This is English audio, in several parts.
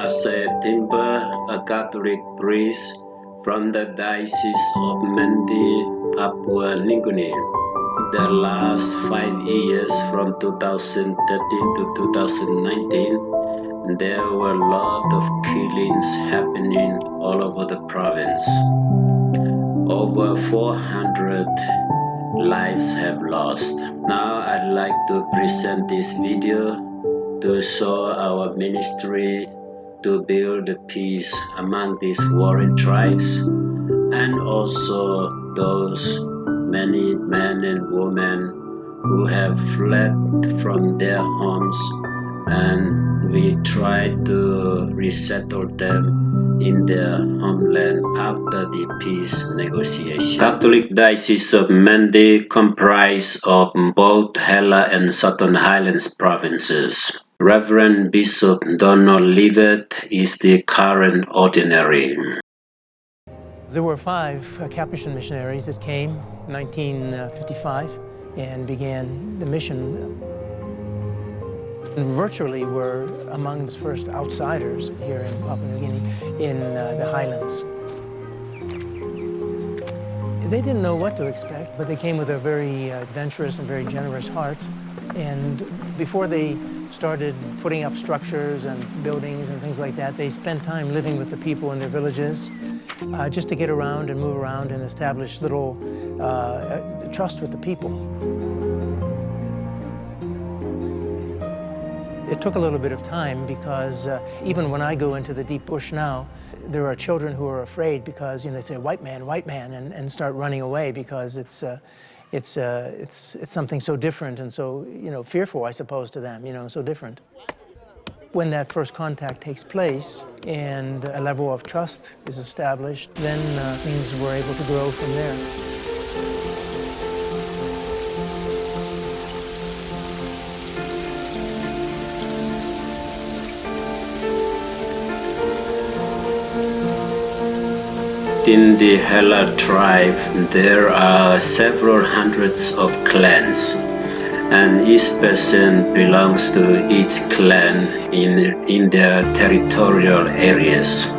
as a timber, a Catholic priest from the Diocese of Mende, Papua New Guinea. The last 5 years, from 2013 to 2019, there were a lot of killings happening all over the province. Over 400 lives have lost. Now I'd like to present this video to show our ministry to build peace among these warring tribes, and also those many men and women who have fled from their homes, and we try to resettle them in their homeland after the peace negotiation. Catholic Diocese of Mende comprise of both HELA and Southern Highlands provinces. Reverend Bishop Donald Leavitt is the current ordinary. There were 5 Capuchin missionaries that came in 1955 and began the mission. And virtually were among the first outsiders here in Papua New Guinea in the highlands. They didn't know what to expect, but they came with a very adventurous and very generous heart. And before they started putting up structures and buildings and things like that, they spent time living with the people in their villages just to get around and move around and establish little trust with the people. It took a little bit of time because even when I go into the deep bush now, there are children who are afraid because, they say white man, and start running away because it's something so different and so, fearful, I suppose, to them, so different. When that first contact takes place and a level of trust is established, then things were able to grow from there. In the HELA tribe, there are several hundreds of clans, and each person belongs to each clan in their territorial areas.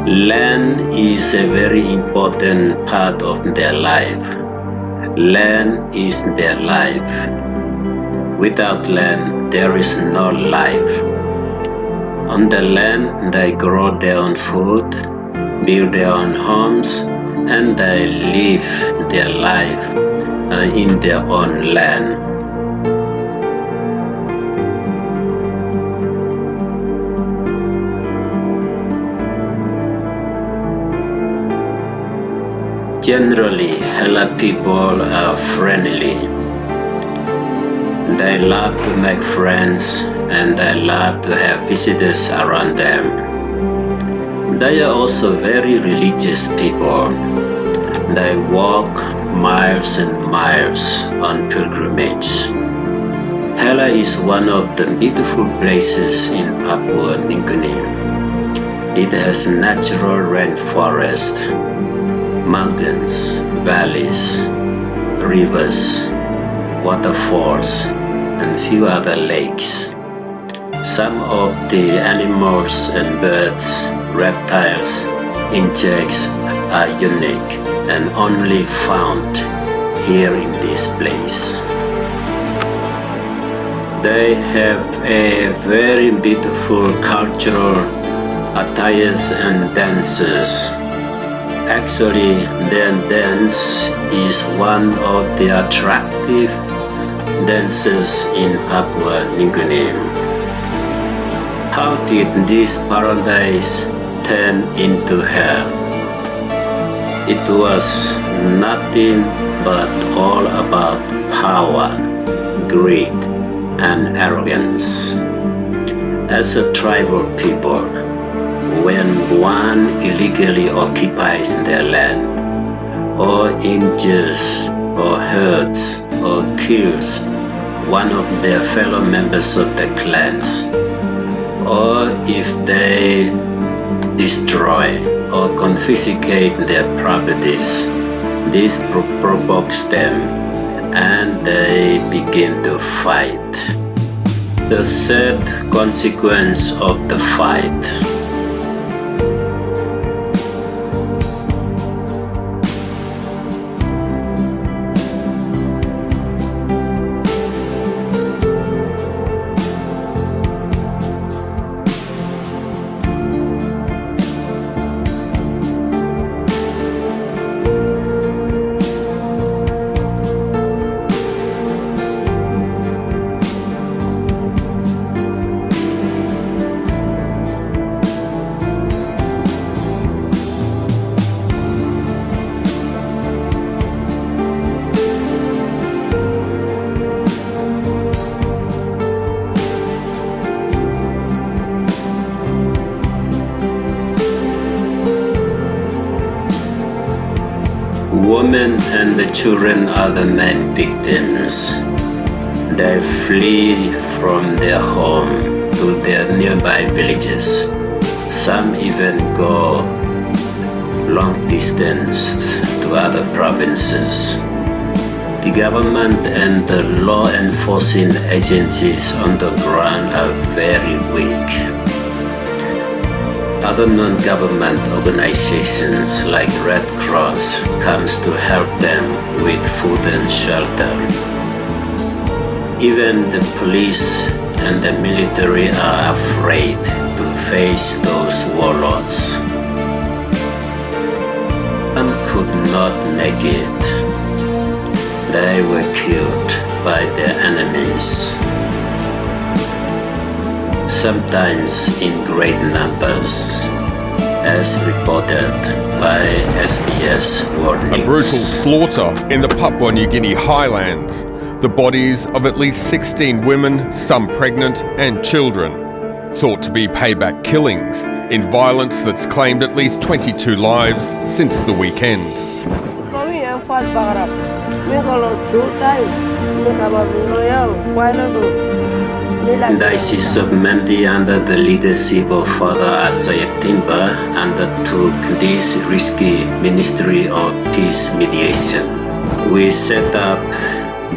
Land is a very important part of their life. Land is their life. Without land, there is no life. On the land, they grow their own food, build their own homes, and they live their life in their own land. Generally, HELA people are friendly. They love to make friends, and they love to have visitors around them. They are also very religious people. They walk miles and miles on pilgrimage. HELA is one of the beautiful places in Papua New Guinea. It has natural rainforest, mountains, valleys, rivers, waterfalls, and few other lakes. Some of the animals and birds, reptiles, insects are unique and only found here in this place. They have a very beautiful cultural attires and dances. Actually, their dance is one of the attractive dances in Papua New Guinea. How did this paradise turn into hell? It was nothing but all about power, greed, and arrogance. As a tribal people, when one illegally occupies their land, or injures, or hurts, or kills one of their fellow members of the clans, or if they destroy or confiscate their properties, this provokes them and they begin to fight. The sad consequence of the fight. Women and the children are the main victims. They flee from their home to their nearby villages. Some even go long distance to other provinces. The government and the law enforcing agencies on the ground are very weak. Other non-government organizations like Red Cross comes to help them with food and shelter. Even the police and the military are afraid to face those warlords. Some could not make it. They were killed by their enemies, sometimes in great numbers, as reported by SBS World News. A brutal slaughter in the Papua New Guinea highlands. The bodies of at least 16 women, some pregnant, and children, thought to be payback killings in violence that's claimed at least 22 lives since the weekend. Diocese of Mandi, under the leadership of Father Asaya Timba, undertook this risky ministry of peace mediation. We set up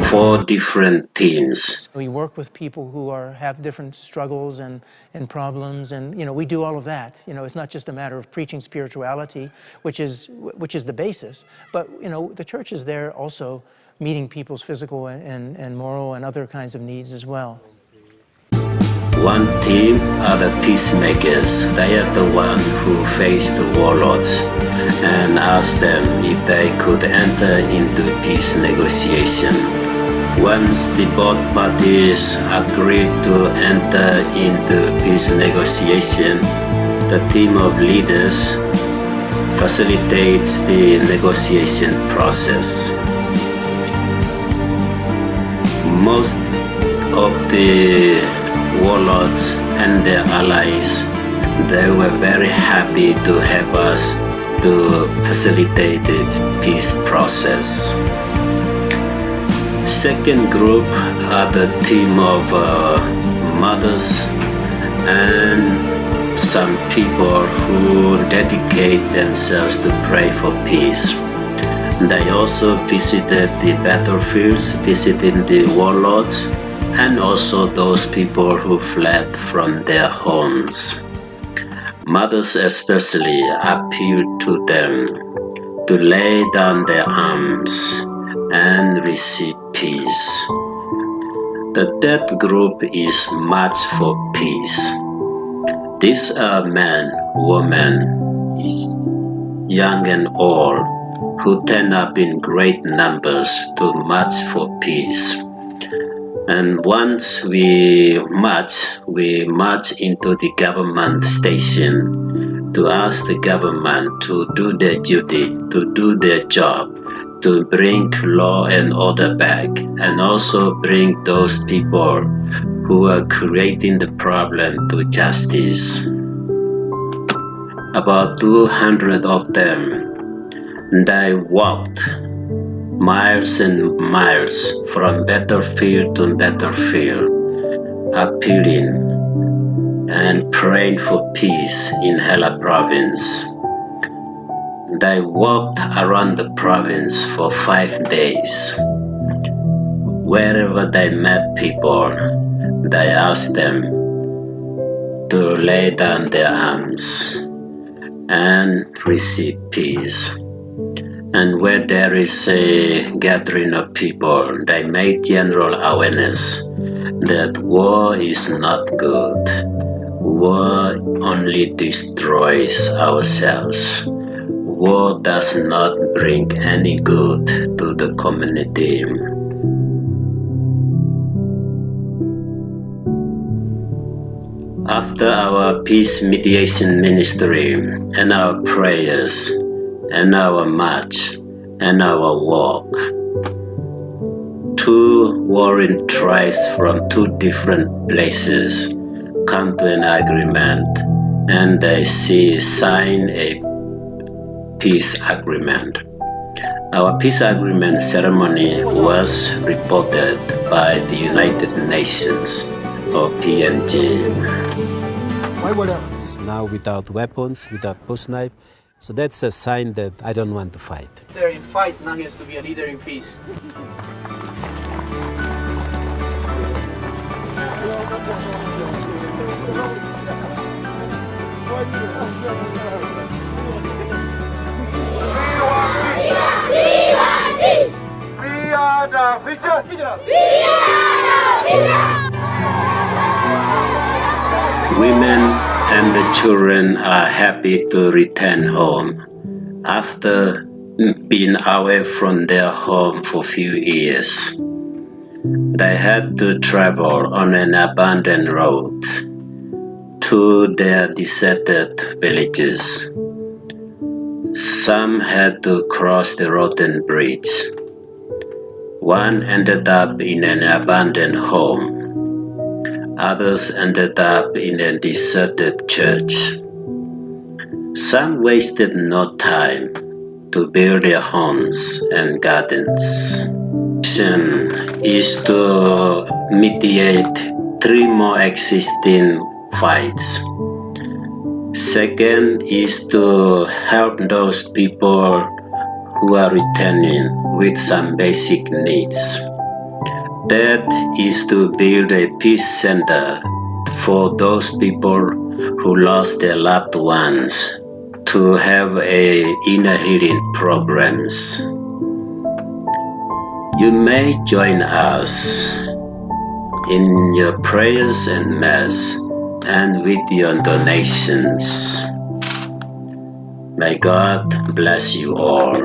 4 different teams. We work with people who have different struggles and problems, and we do all of that. It's not just a matter of preaching spirituality, which is the basis, but the church is there also meeting people's physical and moral and other kinds of needs as well. One team are the peacemakers. They are the ones who face the warlords and ask them if they could enter into peace negotiation. Once the both parties agreed to enter into peace negotiation, the team of leaders facilitates the negotiation process. Most of the warlords and their allies, they were very happy to help us to facilitate the peace process. Second group are the team of mothers and some people who dedicate themselves to pray for peace. They also visited the battlefields, visiting the warlords, and also those people who fled from their homes. Mothers especially appealed to them to lay down their arms and receive peace. The third group is March for Peace. These are men, women, young and old, who turn up in great numbers to march for peace. And once we march into the government station to ask the government to do their duty, to do their job, to bring law and order back, and also bring those people who are creating the problem to justice. About 200 of them, they walked miles and miles from battlefield to battlefield, appealing and praying for peace in HELA province. They walked around the province for 5 days. Wherever they met people, they asked them to lay down their arms and receive peace. And where there is a gathering of people, they make general awareness that war is not good. War only destroys ourselves. War does not bring any good to the community. After our peace mediation ministry and our prayers and our march and our walk, two warring tribes from two different places come to an agreement, and they sign a peace agreement. Our peace agreement ceremony was reported by the United Nations or PNG. It's now without weapons, without post knife. So that's a sign that I don't want to fight. Leader in fight, now he has to be a leader in peace. We are the future. Women and the children are happy to return home after being away from their home for a few years. They had to travel on an abandoned road to their deserted villages. Some had to cross the rotten bridge. One ended up in an abandoned home. Others ended up in a deserted church. Some wasted no time to build their homes and gardens. Mission is to mediate 3 more existing fights. Second is to help those people who are returning with some basic needs. Third is to build a peace center for those people who lost their loved ones, to have inner healing programs. You may join us in your prayers and mass and with your donations. May God bless you all.